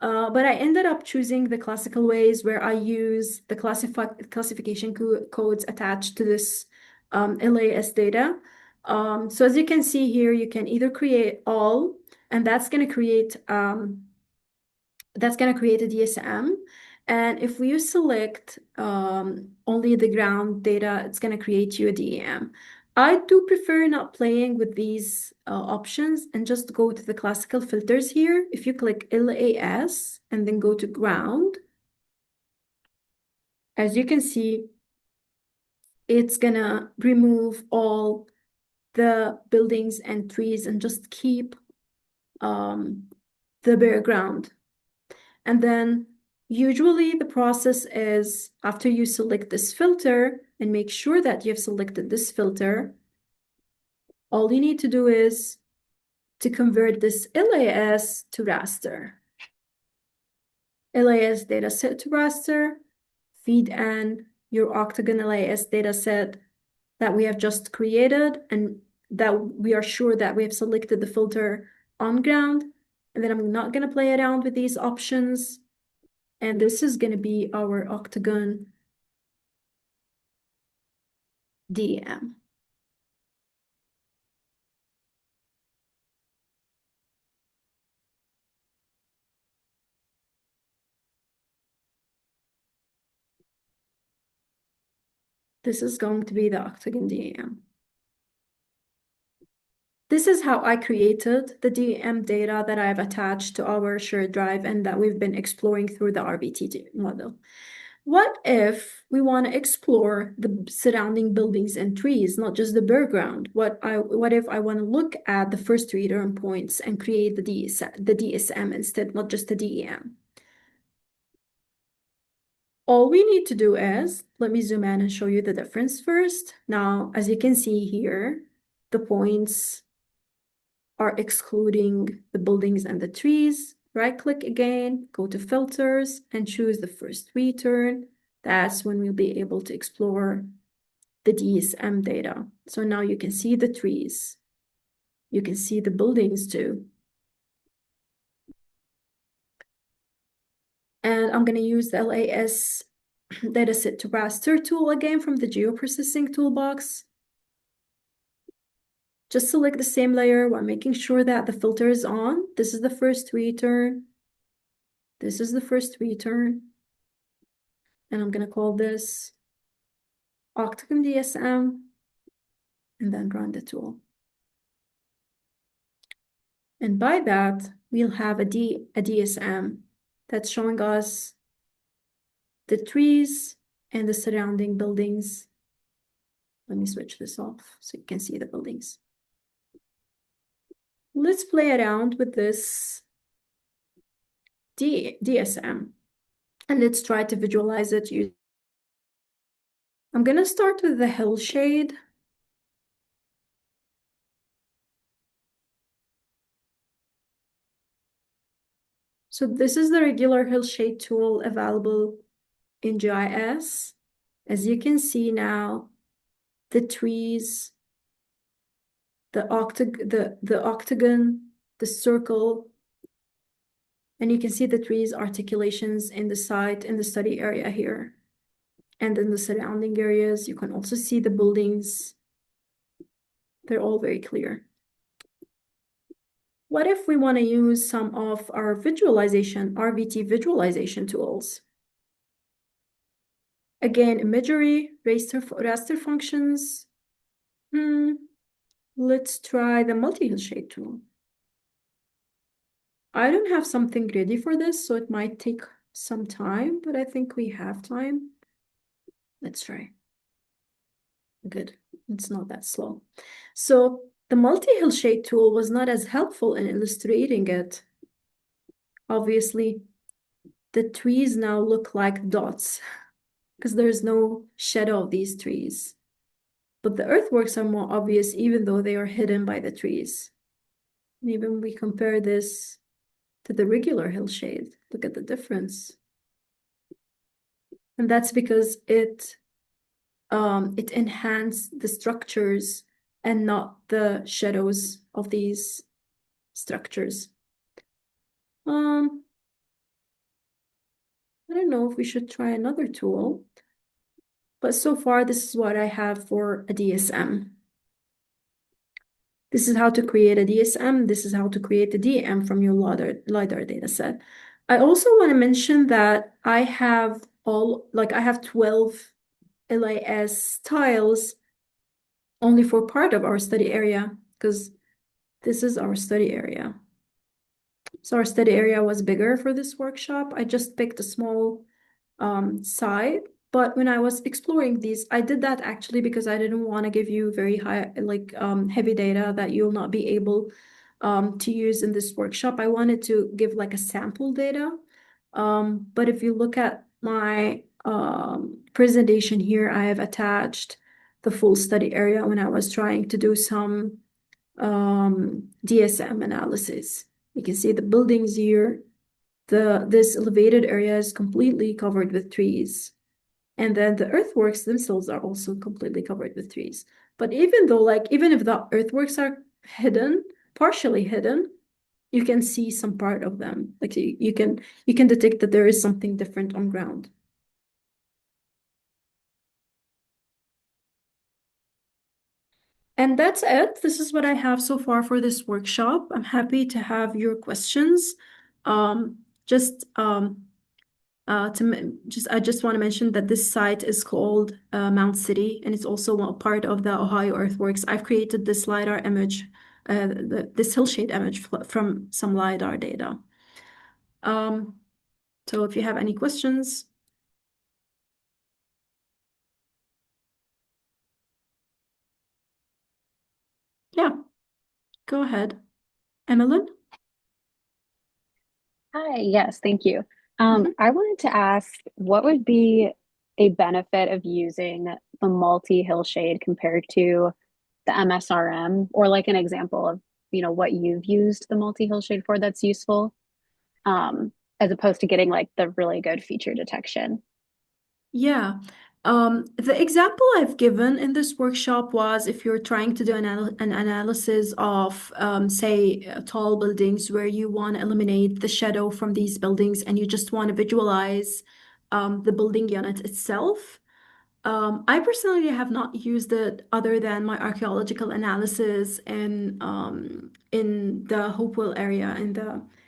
But I ended up choosing the classical ways where I use the classification codes attached to this LAS data. So as you can see here, you can either create all, and that's going to create a DSM. And if you select only the ground data, it's going to create you a DEM. I do prefer not playing with these options and just go to the classical filters here. If you click LAS and then go to ground, as you can see, it's going to remove all the buildings and trees and just keep the bare ground. And then usually the process is after you select this filter and make sure that you've selected this filter, all you need to do is to convert this LAS to raster. LAS dataset to raster, feed in your octagon LAS dataset that we have just created and that we are sure that we have selected the filter on ground. And then I'm not going to play around with these options. And this is going to be our octagon DEM. This is going to be the octagon DEM. This is how I created the DEM data that I've attached to our shared drive and that we've been exploring through the RVT model. What if we want to explore the surrounding buildings and trees, not just the bare ground? What if I want to look at the first return points and create the DSM instead, not just the DEM? All we need to do is, let me zoom in and show you the difference first. Now, as you can see here, the points are excluding the buildings and the trees. Right click again, go to filters and choose the first return. That's when we'll be able to explore the DSM data. So now you can see the trees. You can see the buildings too. And I'm going to use the LAS dataset to raster tool again from the geoprocessing toolbox. Just select the same layer while making sure that the filter is on. This is the first return. This is the first return. And I'm going to call this Octagon DSM and then run the tool. And by that, we'll have a DSM that's showing us the trees and the surrounding buildings. Let me switch this off so you can see the buildings. Let's play around with this DSM and let's try to visualize it. I'm going to start with the hillshade. So this is the regular hillshade tool available in GIS. As you can see now, the trees, the octagon, the circle, and you can see the trees articulations in the site, in the study area here. And in the surrounding areas, you can also see the buildings. They're all very clear. What if we want to use some of our RVT visualization tools? Again, imagery, raster functions. Let's try the Multi Hillshade tool. I don't have something ready for this, so it might take some time, but I think we have time. Let's try. Good. It's not that slow. So the Multi Hillshade tool was not as helpful in illustrating it. Obviously, the trees now look like dots because there's no shadow of these trees. But the earthworks are more obvious even though they are hidden by the trees. And even we compare this to the regular hillshade. Look at the difference. And that's because it enhanced the structures and not the shadows of these structures. I don't know if we should try another tool, but so far this is what I have for a DSM. This is how to create a DSM. This is how to create a DM from your LiDAR dataset. I also want to mention that I have 12 LIS tiles only for part of our study area because this is our study area. So our study area was bigger for this workshop. I just picked a small side. But when I was exploring these, I did that actually because I didn't want to give you very high, heavy data that you'll not be able to use in this workshop. I wanted to give like a sample data. But if you look at my presentation here, I have attached the full study area when I was trying to do some DSM analysis. You can see the buildings here. This elevated area is completely covered with trees. And then the earthworks themselves are also completely covered with trees. But even if the earthworks are hidden, partially hidden, you can see some part of them. Like you can detect that there is something different on ground. And that's it. This is what I have so far for this workshop. I'm happy to have your questions. Just I just want to mention that this site is called Mount City, and it's also a part of the Ohio Earthworks. I've created this LiDAR image, this hillshade image from some LiDAR data. So if you have any questions, yeah, go ahead. Emmeline? Hi, yes, thank you. Mhm. I wanted to ask what would be a benefit of using the multi-hillshade compared to the MSRM, or like an example of, what you've used the multi-hillshade for that's useful, as opposed to getting like the really good feature detection. Yeah. The example I've given in this workshop was if you're trying to do an analysis of, say, tall buildings where you want to eliminate the shadow from these buildings and you just want to visualize the building unit itself. I personally have not used it other than my archaeological analysis in the Hopewell area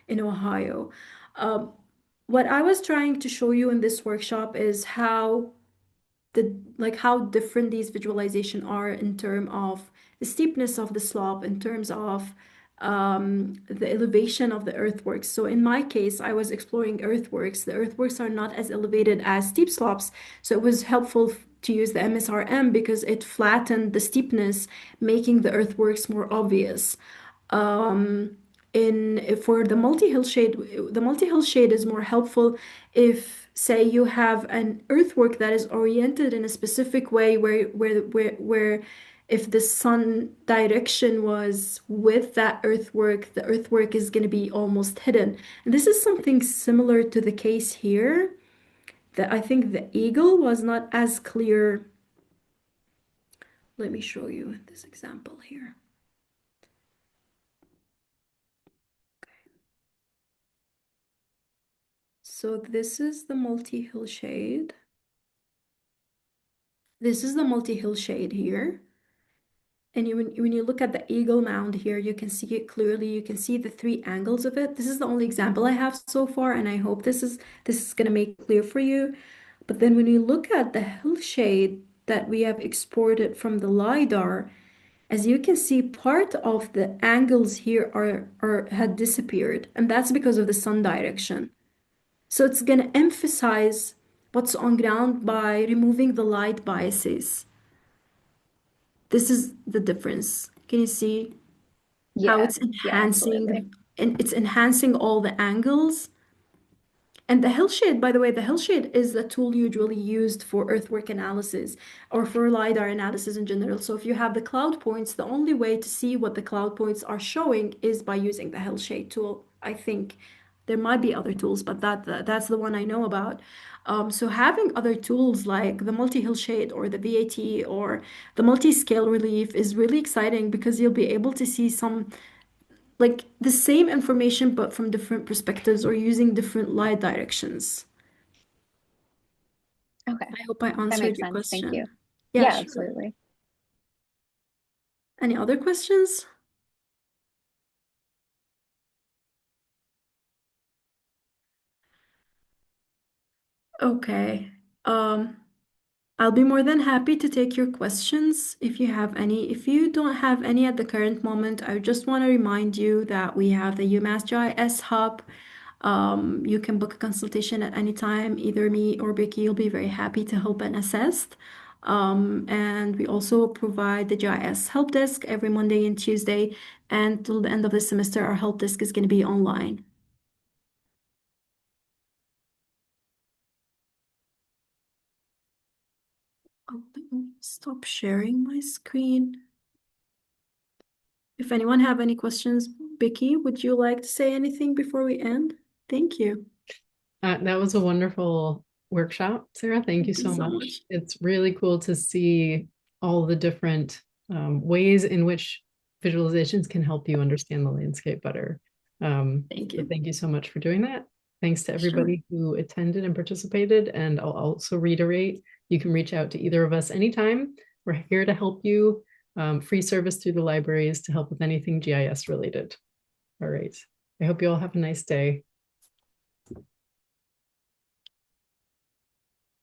in Ohio. Um, what I was trying to show you in this workshop is how different these visualization are in terms of the steepness of the slope, in terms of the elevation of the earthworks. So in my case, I was exploring earthworks. The earthworks are not as elevated as steep slopes, so it was helpful to use the MSRM because it flattened the steepness, making the earthworks more obvious. Um, in for the multi-hill shade is more helpful if, say, you have an earthwork that is oriented in a specific way where if the sun direction was with that earthwork, the earthwork is going to be almost hidden. And this is something similar to the case here, that I think the eagle was not as clear. Let me show you this example here. So this is the multi-hill shade. This is the multi-hill shade here. And when you look at the eagle mound here, you can see it clearly. You can see the three angles of it. This is the only example I have so far, and I hope this is going to make it clear for you. But then when you look at the hillshade that we have exported from the LiDAR, as you can see, part of the angles here are had disappeared, and that's because of the sun direction. So it's going to emphasize what's on ground by removing the light biases. This is the difference. Can you see how Yeah, it's yeah, absolutely. enhancing and it's enhancing all the angles? And the hillshade, by the way, the hillshade is a tool usually used for earthwork analysis or for LiDAR analysis in general. So if you have the cloud points, the only way to see what the cloud points are showing is by using the hillshade tool. I think there might be other tools, but that's the one I know about. So having other tools like the multi-hillshade or the VAT or the multi-scale relief is really exciting because you'll be able to see some like the same information but from different perspectives or using different light directions. Okay, I hope I that answered makes your sense. Thank you. question. Yeah, Yeah, sure. absolutely. Any other questions? Okay. Um, I'll be more than happy to take your questions if you have any. If you don't have any at the current moment, I just want to remind you that we have the UMass GIS Hub. You can book a consultation at any time. Either me or Becky will be very happy to help and assist. And we also provide the GIS help desk every Monday and Tuesday. And till the end of the semester, our help desk is going to be online. Oh, let me stop sharing my screen. If anyone have any questions, Becky, would you like to say anything before we end? Thank you. That was a wonderful workshop, Sarah. Thank you Thank you so so much. much. It's really cool to see all the different ways in which visualizations can help you understand the landscape better. Thank So you. thank you so much for doing that. Thanks to Sure. everybody who attended and participated. And I'll also reiterate, you can reach out to either of us anytime. We're here to help you. Free service through the libraries to help with anything GIS related. All right. I hope you all have a nice day.